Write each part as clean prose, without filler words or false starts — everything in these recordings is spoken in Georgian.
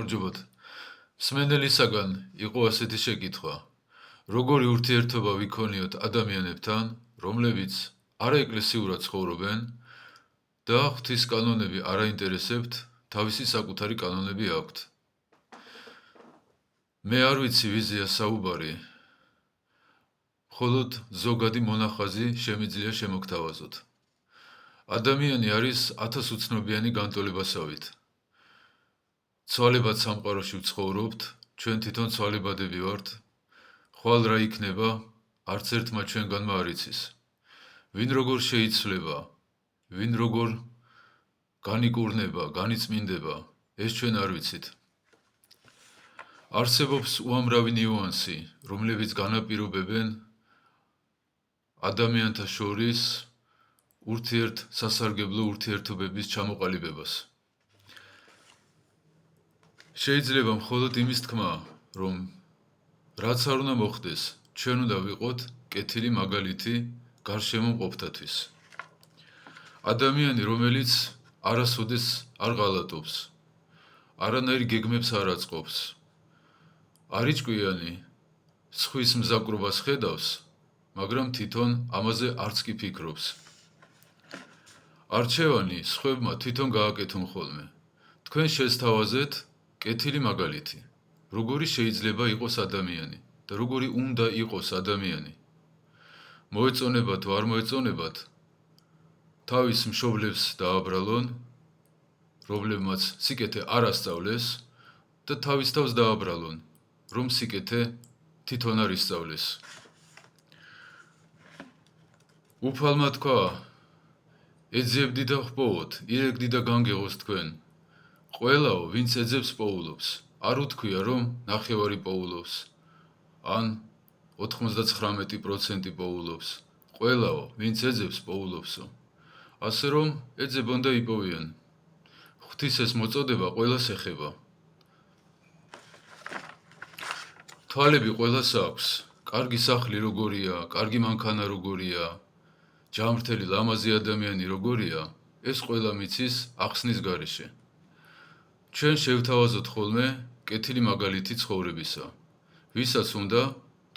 გამარჯობათ. მსმენელისაგან იყო ასეთი შეკითხვა. როგორი ურთიერთობა ვიქონიოთ ადამიანებთან, რომლებიც არაეკლესიურად ცხოვრობენ და ღვთის კანონები არ აინტერესებთ, თავისი საკუთარი კანონები აქვთ. მე არ ვიცი ვიზია საუბარი, მხოლოდ ზოგადი მონახაზი შემიძლია შემოგთავაზოთ. ადამიანი არის ათასუცნობიანი განტოლებასავით. ცვალებად სამყაროში ვცხოვრობთ, ჩვენ თვითონ ცვალებადები ვართ, ხვალ რა იქნება, არც ერთმა ჩვენგანმა არ იცის. ვინ როგორ შეიცვლება, ვინ როგორ განიკურნება, განიწმინდება, ეს ჩვენ არ ვიცით. არსებობს უამრავი ნიუანსი, რომლებიც განაპირობებენ ადამიანთა შორის სასარგებლო ურთიერთობების ჩამოყალიბებას. შეიძლება მხოლოდ იმის თქმა, რომ რაც არ უნდა მოხდეს, ჩვენ უნდა ვიყოთ კეთილი მაგალითი გარშემო მყოფთათვის. ადამიანი, რომელიც არასოდეს არ ღალატობს, არანაირ გეგმებს არ აწყობს, არ იჭკვიანი, სხვის მზაკრობას ხედავს, მაგრამ თვითონ ამაზე არც კი ფიქრობს. არჩევანი სხვებმა თვითონ გააკეთონ ხოლმე. თქვენ შესთავაზეთ კეთილი მაგალითი, როგორი შეიძლება იყოს ადამიანი და როგორი უნდა იყოს ადამიანი. მოეწონებათ თუ არ მოეწონებათ, თავის მშობლებს დააბრალონ, რომლებმაც სიკეთე არ ასწავლეს და თავის თავს დააბრალონ, რომ სიკეთე თვითონ არ ისწავლეს. უფალმა თქვა, ეძებდი და ხვპოვოთ, ირეკდი და განგეღოს თქვენ. ყველაო, ვინც ეძებს პოულობს, არ უთქვია, რომ ნახევარი პოულობს, ან 99% პოულობს. ყველაო, ვინც ეძებს პოულობსო. ასე რომ, ეძებონ და იპოვიან. ღვთის ეს მოწოდება ყველას ეხება. თვალები ყველას აქვს, კარგი სახლი როგორია, კარგი მანქანა როგორია, ჯანმრთელი ლამაზი ადამიანი როგორია, ეს ყველა მიცის ახსნის გარეშე. ჩვენ შევთავაზოთ ხოლმე კეთილი მაგალითი ცხოვრებისა, ვისაც უნდა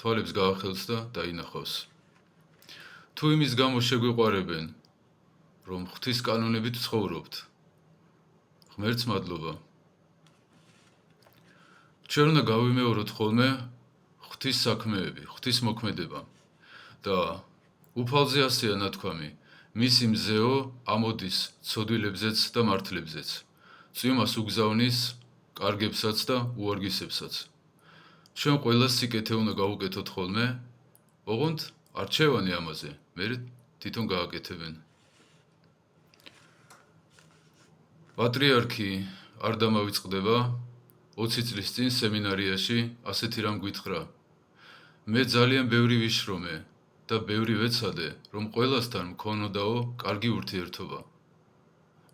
თვალებს გაახელს და დაინახავს. თუ იმის გამო შეგვეყვარებენ, რომ ღვთის კანონებით ცხოვრობთ, ღმერთს მადლობა. ჩვენ უნდა გავიმეოროთ ხოლმე ღვთის საქმეები, ღვთის მოქმედება და უფალზე ასეა ნათქვამი, მისი მზეო ამოდის ცოდვილებზეც და მართლებზეც, წვიმას უგზავნის კარგებსაც და უარგისებსაც. ჩვენ ყველას სიკეთე უნდა გავუკეთოთ ხოლმე, ოღონდ არჩევანი ამაზე, მერე თვითონ გააკეთებენ. პატრიარქი არ დამავიწყდება 20 წლის წინ სემინარიაში ასეთი რამ გვითხრა. მე ძალიან ბევრი ვიშრომე და ბევრი ვეცადე, რომ ყველასთან მქონოდაო კარგი ურთიერთობა.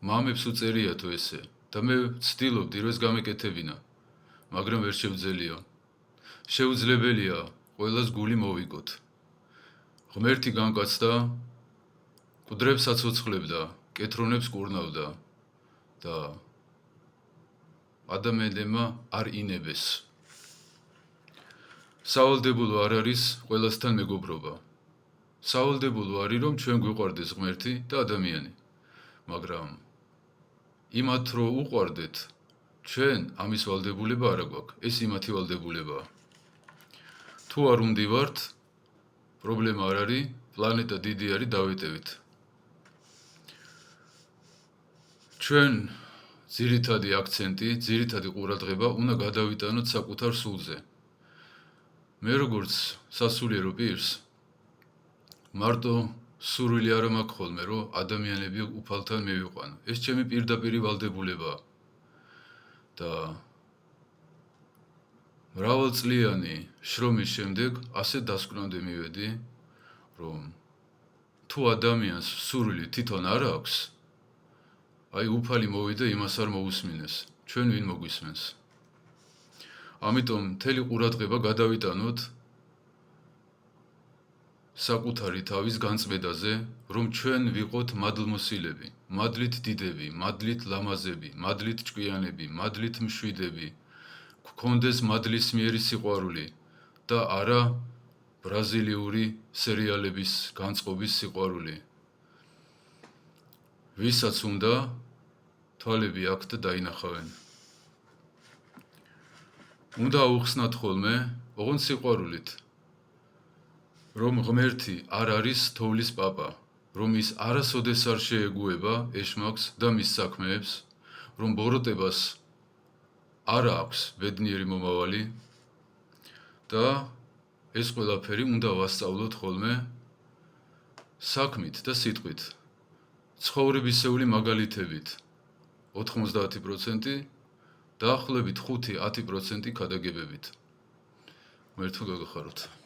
მამებს უწერიათო ესე და მე ვცდილობდი, რომ ეს გამეკეთებინა, მაგრამ ვერ შევძელიო. შეუძლებელია ყველას გული მოვიგოთ. ღმერთი განკაცდა, მკვდრებს აცოცხლებდა, კეთრონებს კურნავდა და ადამიანებმა არ ინებეს. სავალდებულო არ არის ყველასთან მეგობრობა. სავალდებულო არის, რომ ჩვენ გვიყვარდეს ღმერთი და ადამიანი. მაგრამ იმათ რო უყვარდეთ, ჩვენ ამის ვალდებულება არ აგვაქვს, ეს იმათი ვალდებულებაა. თუ არ უნდივართ, პრობლემა არ არის, პლანეტა დიდი არის, დავეტევით. ჩვენ ძირითადი აქცენტი, ძირითადი ყურადღება უნდა გადავიტანოთ საკუთარ სულზე. მე როგორც სასულიერო პირს, მარტო სურვილი არ მაქვს ხოლმე, რომ ადამიანები უფალთან მივიყვანო. ეს ჩემი პირდაპირი ვალდებულებაა. და მრავალწლიანი შრომის შემდეგ ასე დასკვნამდე მივედი, რომ თუ ადამიანს სურვილი თვითონ არ აქვს, აი უფალი მოვიდა იმას არ მოусმინეს, ჩვენ ვინ მოგვისმენს. ამიტომ მთელი ყურადღება გადავიტანოთ საკუთარი თავის განწმედაზე, რომ ჩვენ ვიყოთ მადლმოსილები, მადლით დიდები, მადლით ლამაზები, მადლით ჭკვიანები, მადლით მშვიდები, გქონდეს მადლისმიერი სიყვარული და არა ბრაზილიური სერიალების განწყობის სიყვარული. ვისაც უნდა თვალები აქვთ და დაინახავენ. უნდა აუხსნათ ხოლმე, ოღონდ სიყვარულით, რომ ღმერთი არ არის თოვლის პაპა, რომ ის არასოდეს არ შეეგუება ეშმაკს და მის საქმეებს, რომ ბოროტებას არ აქვს ბედნიერი მომავალი და ეს ყველაფერი უნდა ვასწავლოთ ხოლმე საქმით და სიტყვით, ცხოვრებისეული მაგალითებით 90% დაახლოებით 5-10% ქადაგებებით. ღმერთო გაგახაროთ.